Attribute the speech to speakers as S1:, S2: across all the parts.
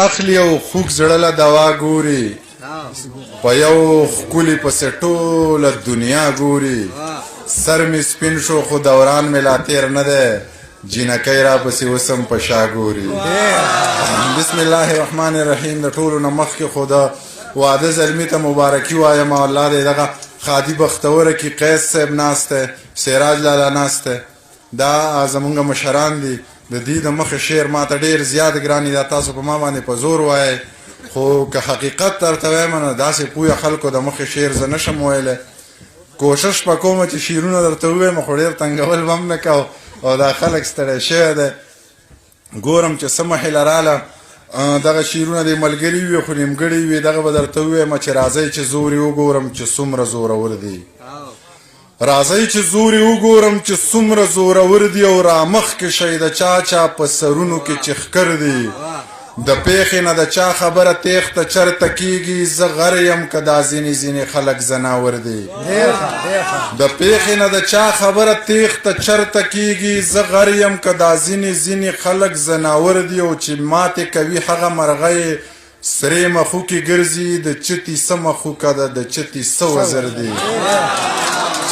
S1: اخلي او خوږ زړه له دوا ګوري په یو ښکلي پسې ټوله دنیا ګوري سر مې سپین شو خو دوران مې لا تېر نه دی جینکۍ را پسې اوسم په شا ګوري بسم الله الرحمن الرحیم د ټولو نه مخکې خو د واده زلمي ته مبارکي وایم او الله دې دغه خادي بختوره کې قیس صاحب ناست دی سراج لالا ناست دی دا زمونږ مشران دي د دې د مخه شعر ما ته ډېر زیات ګران دي دا تاسو په ما باندې په زور وایئ خو که حقیقت درته وایم نو داسې پویه خلکو د مخې شعر زه نشم ویلی کوشش به کومه چې شعرونه درته ووایم خو ډېر تنګول به هم نه کو او دا خلک ستړی شوی دی ګورم چې څه مهیله راله دغه شعرونه د ملګري وي خو نیمګړي وي دغه به درته ووایم چې راځئ چې زور یې وګورم چې څومره زورور دی راځئ چې زور یې وګورم چې څومره زورور دی او رامخکې شئ د چا چا په سرونو کې چې ښکر دی د پیښې نه د چا خبره تیښته چرته کیږي زه غر یم که دا ځینې ځینې خلک زناور دي د پیښې نه د چا خبره تیښته چرته کیږي زه غر یم که دا ځینې ځینې خلک زناور دي او چې ماتې کوي هغه مرغۍ سرې مخوکې ګرځي د چتي څه مخوکه ده د چتي څه وزر دي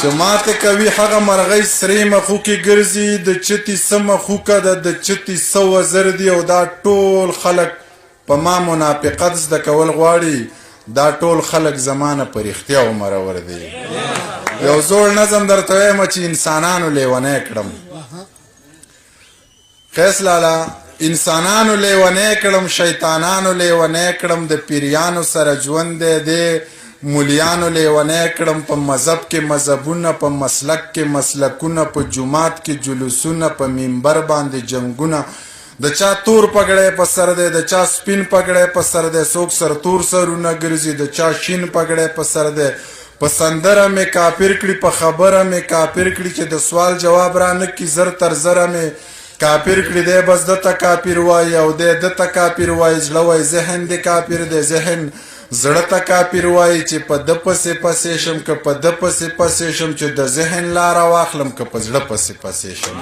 S1: چې ماته کوي هغه مرغۍ سرې مخوکې ګرځي د چتي څه مخوکه ده د چتي څه وزر دي او دا ټول خلک په ما منافقت زده کول غواړي دا ټول خلک زما نه په رښتیا عمرور دي یو زوړ نظم درته وایم چې انسانانو لیونی کړم قیس لالا انسانانو لیونی کړم شیطانانو لیونی کړم د پیریانو سره ژوند دی مولیانو لیونی کړم په مذهب کې مذهبونه په مسلک کې مسلکونه په جومات کې جلوسونه په منبر باندې جنګونه د چا تور پګړی په سر دی د چا سپین پګړی په سر دی څوک سرتور سرونه ګرځي د چا شین پګړی په سر دی په سندره مې کافر کړي په خبره مې کافر کړي چې د سوال جواب را نه کړي زر تر زره مې کافر کړي دی بس دته کافر وایي او دی دته کافر وایي زړه وایي ذهن دی کافر دی ذهن زړه ته کافر وایي چې په ده پسې پسې شم که په ده پسې پسې شم چې د ذهن لاره واخلم که په زړه پسې پسې شم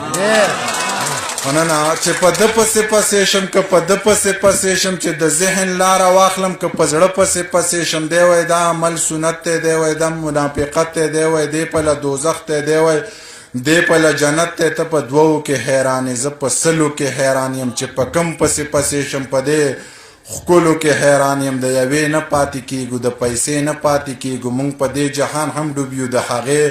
S1: مننه چې په ده پسې پسې شم که په ده پسې پسې شم چې د ذهن لاره واخلم که په زړه پسې پسې شم دی وایي دا عمل سنت دی دی وایي دا منافقت دی دی وایي دی پله دوزخ دی دی وایي دی پله جنت دی ته په دوو کې حیران زه په سلو کې حیران یم چې په کم پسې پسې شم په دې خکلو کې حیران یم د یوې نه پاتې کیږو د پیسې نه پاتې کیږو موږ په دې جهان هم ډوبیو د هغې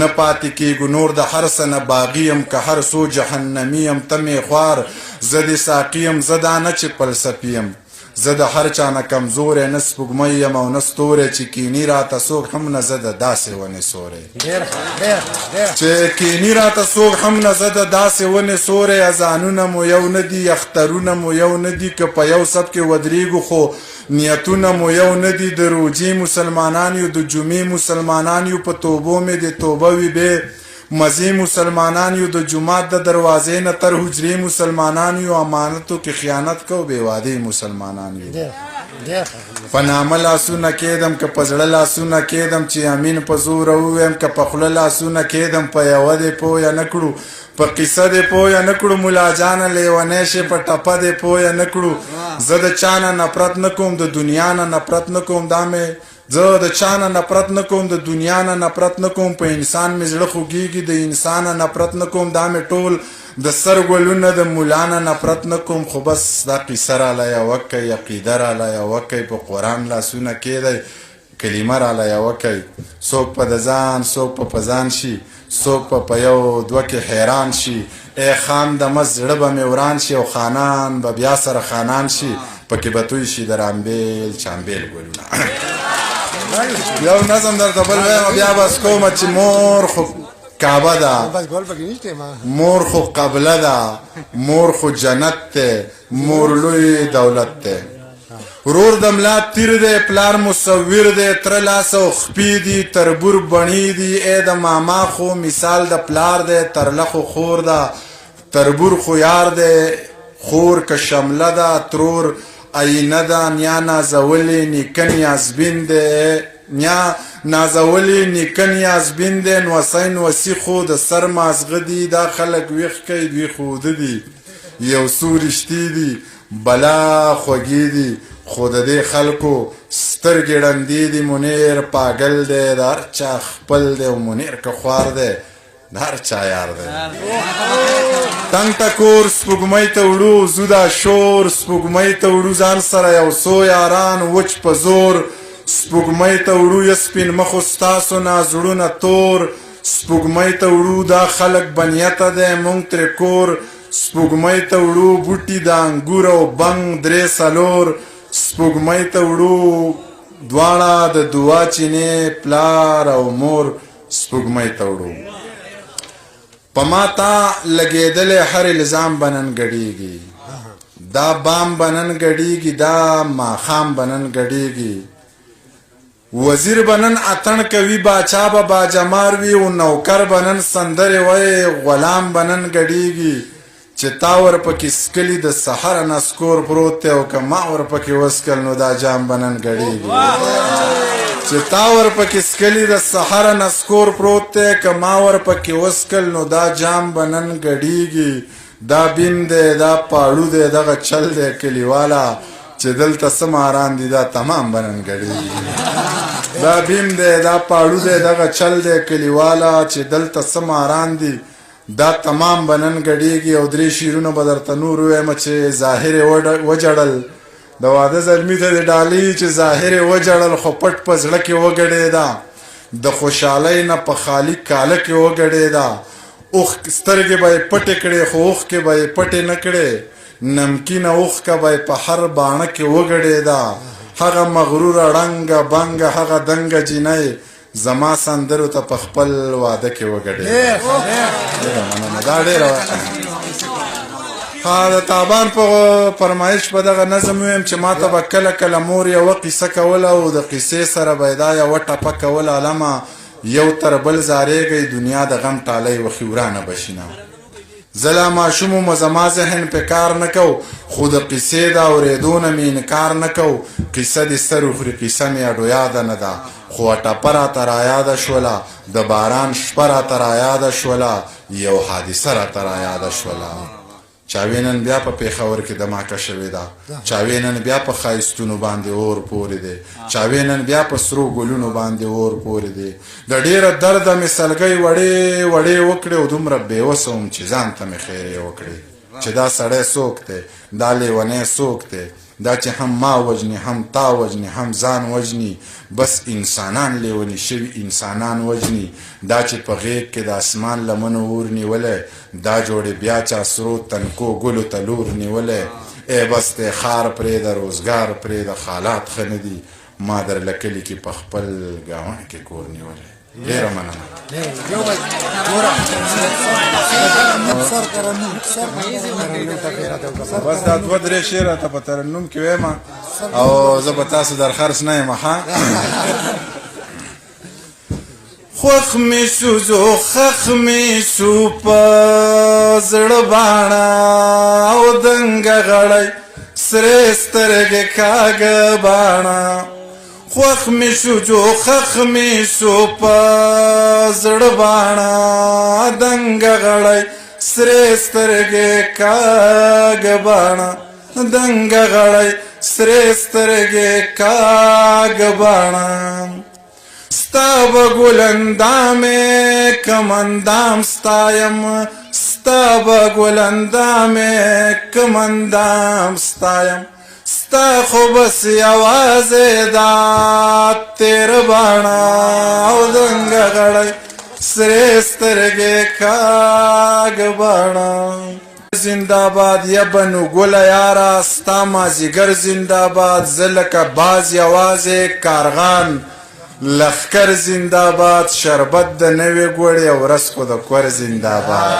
S1: نه پاتې کیږو نور د هر څه نه باغي یم که هر څو جهنمي یم ته مې خوار زه دې ساقي یم زه دا نه چې فلسفي یم زه د هر چا نه کمزوری نه سپوږمۍ یم او نه ستوری چې کیني راته څوک هم نه زه د داسې ونې سوری چې کیني راته څوک هم نه زه د داسې ونې سوری اذانونه مو یو نه دي اخترونه مو یو نه دي که په یو سب کې ودرېږو خو نیتونه مو یو نه دي د روجې مسلمانان یو د جمعې مسلمانان یو په توبو مې د توبه وي بې مزې مسلمانان یو د جومات د دروازې نه تر حجرې مسلمانان یو امانتو کې خیانت کو بې وادې مسلمانان یو په نامه لاسونه کېدم که په زړه لاسونه کېدم چې امین په زوره ووایم که په خوله لاسونه کېدم په یوه دې پویه نه کړو په قصه دې پویه نه کړو ملا جانه لیونی شې په ټپه دې پویه نه کړو زه د چا نه نفرت نه کوم د دنیا نه نفرت نه کوم دا مې زه د چا نه نفرت نه کوم د دنیا نه نفرت نه کوم په انسان مې زړه خوږېږي د انسان نه نفرت نه کوم دا مې ټول د سر ګلونه د ملا نه نفرت نه کوم خو بس دا قیصه راله یوه کوي عقیده راله یوه کوي په قرآن لاسونه کېدی کلمه راله یوه کوي څوک په د ځان څوک په ځان شي څوک په یو دوه کې حیران شي ای خان د مست زړه به مې وران شي او خانان به بیا سره خانان شي پکې به توی شي د رامبیل چامبیل ګلونه یو نظم درته بل وایم بیا بس کومه چې مور خو کعبه ده مور خو قبله ده مور خو جنت ده مور لوی دولت ده ورور د ملا تیر دی پلار مصور دی تره لاس او خپې دي تربور بڼې دي ای د ماما خو مثال د پلار دی ترله خو خور ده تربور خو یار دی خور که شمله ده ترور آینه ده نیا نازولی نیکه نیازبین دی نیا نازولی نیکه نیازبین دی نوسی نوسی خو د سر مازغه دي دا خلک ویښ کوي دوی خوده دي یو څو رښتې دي بلا خوږې دي خو د دې خلکو سترګې ړندې دي منیر پاگل دی د هر چا خپل دی او منیر که خوار دی د هر چا یار دی تنګ ټکور سپوږمۍ ته وړو زو دا شور سپوږمۍ ته وړو ځان سره یو څو یاران وچ په زور سپوږمۍ ته وړو یا سپین مخو ستاسو نه زړونه تور سپوږمۍ ته وړو دا خلک بنیته دی مونږ ترې کور سپوږمۍ ته وړو بوټي د انګور او بنګ درې څلور سپوږمۍ ته وړو دواړه د دعا چینې پلار او مور سپوږمۍ ته وړو په ما تا لګېدلی هر الزام به نن ګډېږي دا بام به نن ګډېږي دا ماښام به نن ګډېږي وزیر به نن اتڼ کوي باچا به باجمار وي او نوکر به نن سندرې وایي غلام به نن ګډېږي چې تا ورپکې څکلي د سحر نه سکور پروت دی او که ما ورپکې وڅکل نو دا جام به نن ګډېږي چې تا ورپکې څکلي د سحر نه سکور پروت دی که ما ورپکې وڅکل نو دا جام به نن ګډېږي دا بیم دی دا پاړو دی دغه چل دی کلیواله چې دلته څه ماران دي دا تمام به نن ګډېږي دا بیم دی دا پاړو دی دغه چل دی کلیواله چې دلته څه ماران دي دا تمام به نن ګډېږي او درې شعرونه به درته نور ووایم چې ظاهر یې وجړل د واده زلمي ته د ډالۍ چې ظاهر یې وجړل خو پټ په زړه کې وګډېده د خوشحالۍ نه په خالي کاله کې وګډېده سترګې به یې پټې کړې خو اوښکې به یې پټې نه کړې نمکینه اوښکه به یې په هر باڼه کې وګډېده هغه مغروره ړنګه بنګه هغه دنګه جینۍ زما سندرو ته په خپل واده کې وګډېده دا ډېره ها د تابان په فرمایش په دغه نظم ویم چې ما ته به کله کله مور یوه قیسه کوله او د قیسې سره به یې دا یوه ټپه کوله علمه یو تر بل زارېږئ دنیا د غم ټالی وخي ورانه بشینه زه لا ماشوم وم زما ذهن پې کار نه کو خو د قیسې د اورېدو نه مې انکار نه کو قیسه دې سر وخوري قیسه مې اډو یاده نه ده خو ټپه راته رایاده شوله د باران شپه راته رایاده شوله یو حادثه راته رایاده شوله چاوې نن بیا په پېښور کې دماکه شوې ده چاوې نن بیا په ښایستونو باندې اور پورې دی چاوې نن بیا په سرو ګلونو باندې اور پورې دی د ډېره درده مې سلګۍ وړې وړې وکړې او دومره بېوسه وم چې ځان ته مې خیرې وکړې چې دا سړی څوک دی دا لیونی څوک دی دا چې هم ما وجني هم تا وجني هم ځان وجني بس انسانان لیوني شوي انسانان وجني دا چې په غیږ کې د اسمان لمنو اور نیولی دا جوړې بیا چا سرو تنکو ګلو ته لور نیولی ای بس دی ښار پرېږده روزګار پرېږده حالات ښه نه دي ما درله کلي کې په خپل ګاونډ کې کور نیولی ډېره مننه بس دا دوه درې شعره ته په ترنم کې ویم او زه به تاسو درخرڅ نه یم ښه خوښ مې شو زو خښ مې شو په زړه باڼه او دنګه غړی سرې سترګې کاږه باڼه خوښ مې شو جو خښ مې شو په زړه باڼه دنګه غړی سرې سترګې کاږه باڼه دنګه غړی سرې سترګې کاږه باڼه ستا به ګل اندامې کم اندام ستایم ستا به ګل اندامې کم اندام ستایم ستا خو بس یوازې دا تیر باڼه او دنګه غړی سرې سترګې کاږه باڼه زنده‌باد یا بنو ګله یاره ستا مازدیګر زنده‌باد زه لکه باز یوازې کارغان لخکر زنده‌باد شربت د نوې ګوړې او رسکو د کور زنده‌باد